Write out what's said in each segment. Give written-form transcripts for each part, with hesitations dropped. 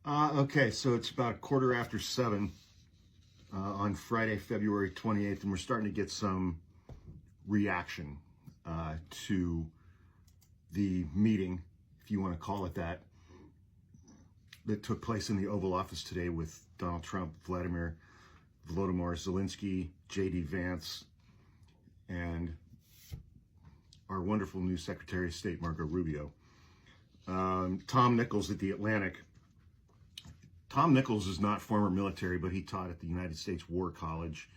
Okay, so it's about 7:15 on Friday, February 28th, and we're starting to get some reaction to the meeting, if you want to call it that took place in the Oval Office today with Donald Trump, Volodymyr Zelensky, J.D. Vance, and our wonderful new Secretary of State, Marco Rubio. Tom Nichols at The Atlantic. Tom Nichols is not former military, but he taught at the United States War College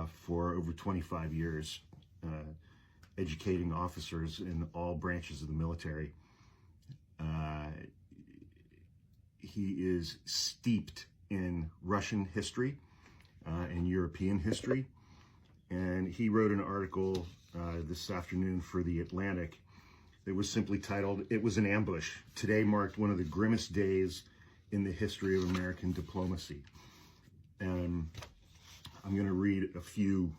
for over 25 years, educating officers in all branches of the military. He is steeped in Russian history and European history, and he wrote an article this afternoon for The Atlantic that was simply titled, "It Was an Ambush. Today marked one of the grimmest days in the history of American diplomacy." And I'm going to read a few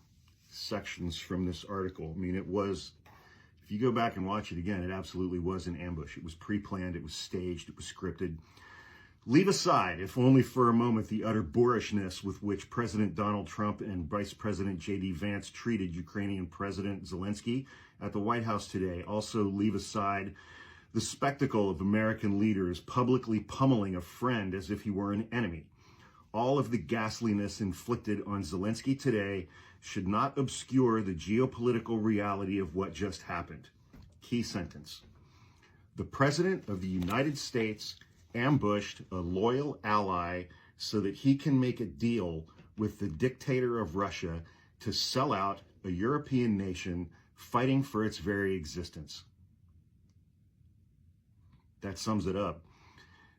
sections from this article. I mean, it was, if you go back and watch it again, it absolutely was an ambush. It was pre-planned, it was staged, it was scripted. Leave aside, if only for a moment, the utter boorishness with which President Donald Trump and Vice President J.D. Vance treated Ukrainian President Zelensky at the White House today. Also leave aside the spectacle of American leaders publicly pummeling a friend as if he were an enemy. All of the ghastliness inflicted on Zelensky today should not obscure the geopolitical reality of what just happened. Key sentence. The President of the United States ambushed a loyal ally so that he can make a deal with the dictator of Russia to sell out a European nation fighting for its very existence. That sums it up.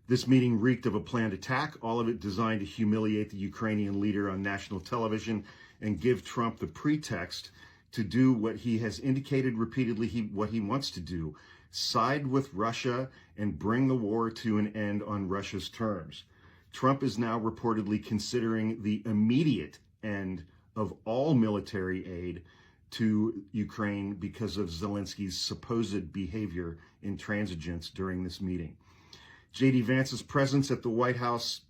This meeting reeked of a planned attack, all of it designed to humiliate the Ukrainian leader on national television and give Trump the pretext to do what he has indicated repeatedly what he wants to do: side with Russia and bring the war to an end on Russia's terms. Trump is now reportedly considering the immediate end of all military aid to Ukraine because of Zelensky's supposed behavior intransigence during this meeting. J.D. Vance's presence at the White House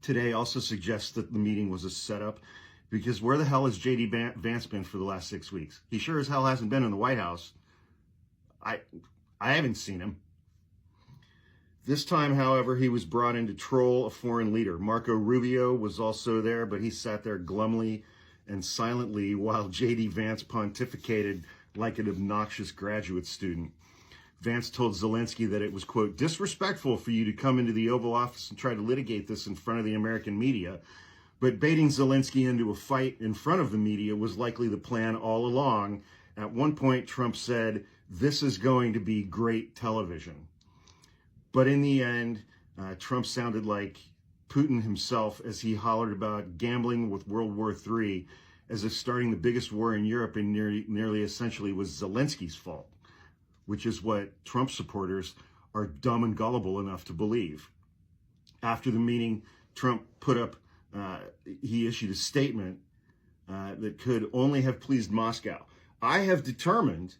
today also suggests that the meeting was a setup, because where the hell has J.D. Vance been for the last 6 weeks? He sure as hell hasn't been in the White House. I haven't seen him. This time, however, he was brought in to troll a foreign leader. Marco Rubio was also there, but he sat there glumly and silently while J.D. Vance pontificated like an obnoxious graduate student. Vance told Zelensky that it was, quote, disrespectful for you to come into the Oval Office and try to litigate this in front of the American media, but baiting Zelensky into a fight in front of the media was likely the plan all along. At one point, Trump said, "This is going to be great television." But in the end, Trump sounded like Putin himself as he hollered about gambling with World War III, as if starting the biggest war in Europe and nearly essentially was Zelensky's fault, which is what Trump supporters are dumb and gullible enough to believe. After the meeting, Trump he issued a statement that could only have pleased Moscow. "I have determined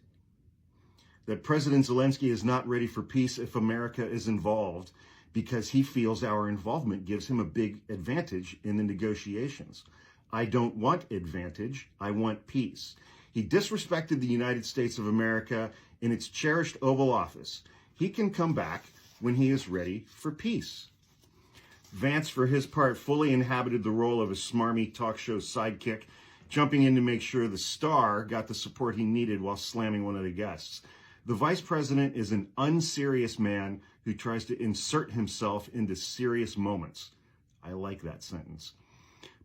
that President Zelensky is not ready for peace if America is involved, because he feels our involvement gives him a big advantage in the negotiations. I don't want advantage, I want peace. He disrespected the United States of America in its cherished Oval Office. He can come back when he is ready for peace." Vance, for his part, fully inhabited the role of a smarmy talk show sidekick, jumping in to make sure the star got the support he needed while slamming one of the guests. The vice president is an unserious man who tries to insert himself into serious moments. I like that sentence.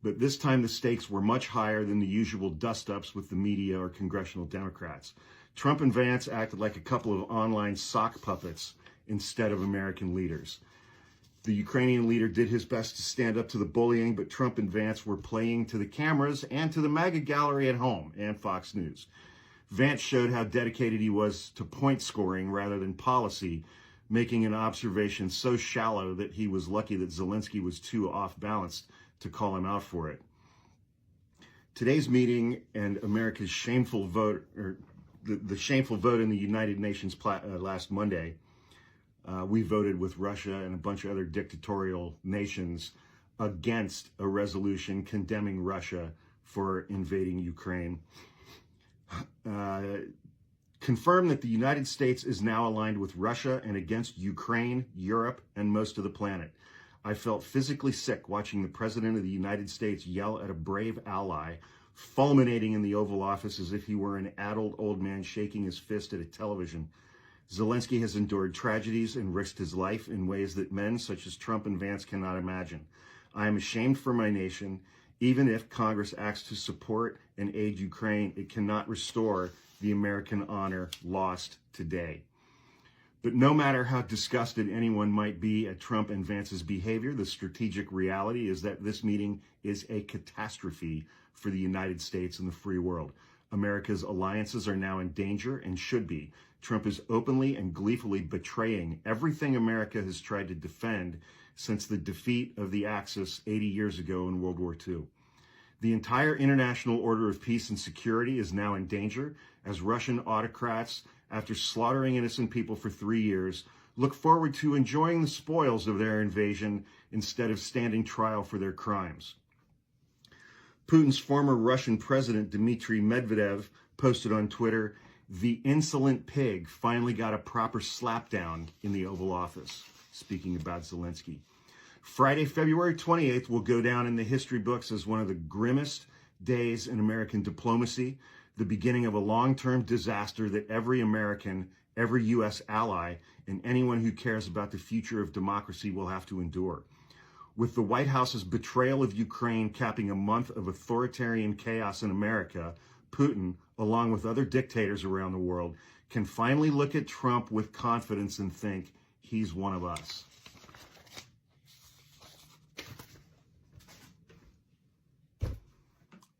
But this time the stakes were much higher than the usual dust-ups with the media or congressional Democrats. Trump and Vance acted like a couple of online sock puppets instead of American leaders. The Ukrainian leader did his best to stand up to the bullying, but Trump and Vance were playing to the cameras and to the MAGA gallery at home and Fox News. Vance showed how dedicated he was to point scoring rather than policy, making an observation so shallow that he was lucky that Zelensky was too off-balanced to call him out for it. Today's meeting and America's shameful vote, or the shameful vote in the United Nations last Monday, we voted with Russia and a bunch of other dictatorial nations against a resolution condemning Russia for invading Ukraine. Confirmed that the United States is now aligned with Russia and against Ukraine, Europe, and most of the planet. I felt physically sick watching the President of the United States yell at a brave ally, fulminating in the Oval Office as if he were an adult old man shaking his fist at a television. Zelensky has endured tragedies and risked his life in ways that men such as Trump and Vance cannot imagine. I am ashamed for my nation. Even if Congress acts to support and aid Ukraine, it cannot restore the American honor lost today. But no matter how disgusted anyone might be at Trump and Vance's behavior, the strategic reality is that this meeting is a catastrophe for the United States and the free world. America's alliances are now in danger and should be. Trump is openly and gleefully betraying everything America has tried to defend since the defeat of the Axis 80 years ago in World War II. The entire international order of peace and security is now in danger as Russian autocrats, after slaughtering innocent people for 3 years, look forward to enjoying the spoils of their invasion instead of standing trial for their crimes. Putin's former Russian president, Dmitry Medvedev, posted on Twitter, "The insolent pig finally got a proper slapdown in the Oval Office," speaking about Zelensky. Friday, February 28th will go down in the history books as one of the grimmest days in American diplomacy, the beginning of a long-term disaster that every American, every U.S. ally, and anyone who cares about the future of democracy will have to endure. With the White House's betrayal of Ukraine capping a month of authoritarian chaos in America, Putin, along with other dictators around the world, can finally look at Trump with confidence and think, he's one of us.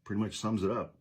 Pretty much sums it up.